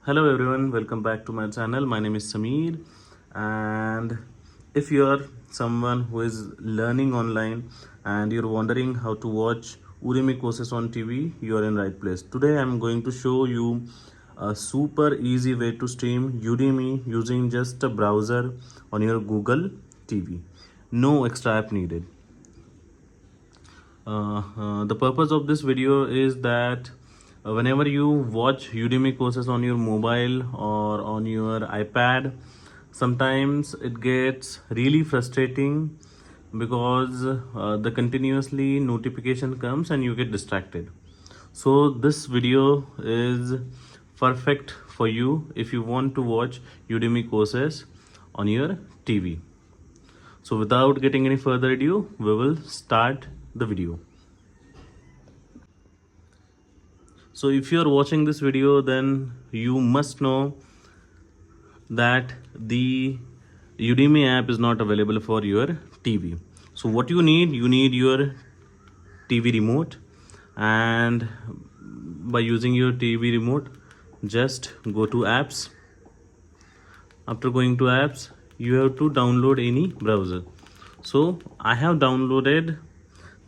Hello everyone, welcome back to my channel. My name is Sameer, and if you are someone who is learning online and you're wondering how to watch Udemy courses on TV, you are in right place. Today I'm going to show you a super easy way to stream Udemy using just a browser on your Google TV. No extra app needed. The purpose of this video is that whenever you watch Udemy courses on your mobile or on your iPad, sometimes it gets really frustrating because the continuously notification comes and you get distracted. So this video is perfect for you if you want to watch Udemy courses on your TV. So without getting any further ado, we will start the video. So if you are watching this video, then you must know that the Udemy app is not available for your TV. So what you need your TV remote, and by using your TV remote, just go to apps. After going to apps, you have to download any browser. So I have downloaded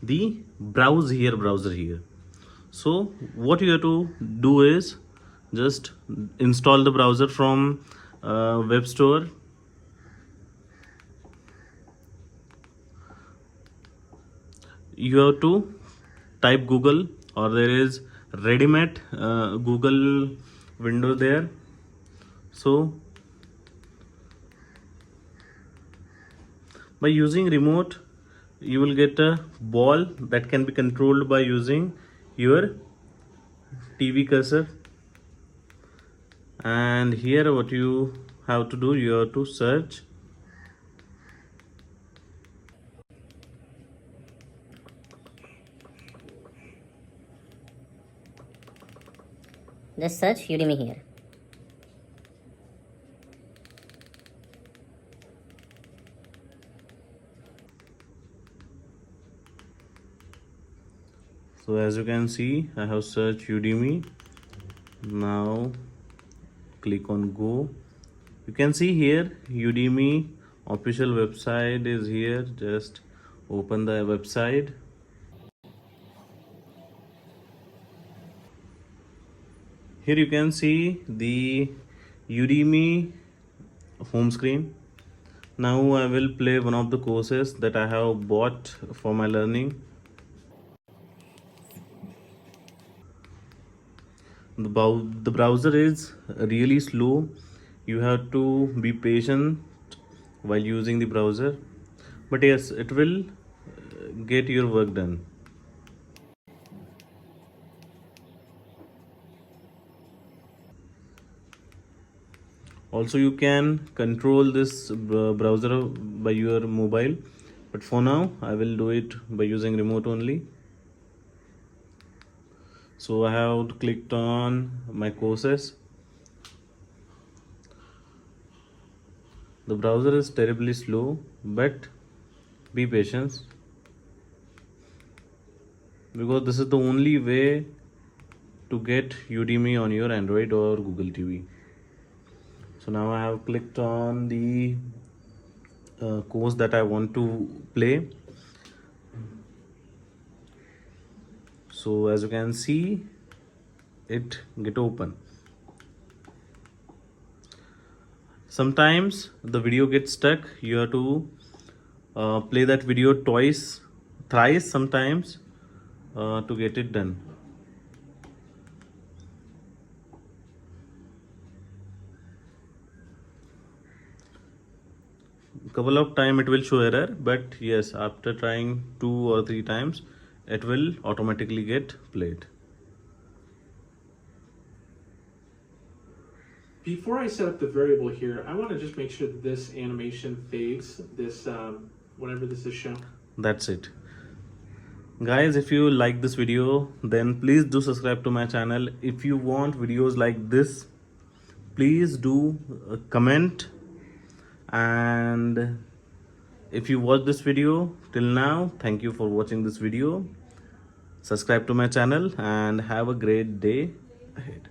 the browser here. So what you have to do is just install the browser from web store. You have to type Google, or there is ready-made Google window there. So by using remote, you will get a ball that can be controlled by using your TV cursor. And here what you have to do, you have to search just search Udemy here. So as you can see, I have searched Udemy. Now click on go. You can see here Udemy official website is here. Just open the website. Here you can see the Udemy home screen. Now I will play one of the courses that I have bought for my learning. The browser is really slow. You have to be patient while using the browser, but yes, it will get your work done. Also, you can control this browser by your mobile, but for now I will do it by using remote only. So I have clicked on my courses. The browser is terribly slow, but be patient, because this is the only way to get Udemy on your Android or Google TV. So now I have clicked on the course that I want to play. So as you can see, it get open. Sometimes the video gets stuck. You have to play that video twice, thrice sometimes to get it done. Couple of time it will show error, but yes, after trying 2 or 3 times, it will automatically get played. Before I set up the variable here, I want to just make sure that this animation fades, this whatever this is shown. That's it. Guys, if you like this video, then please do subscribe to my channel. If you want videos like this, please do comment. And if you watch this video till now, thank you for watching this video. Subscribe to my channel and have a great day ahead.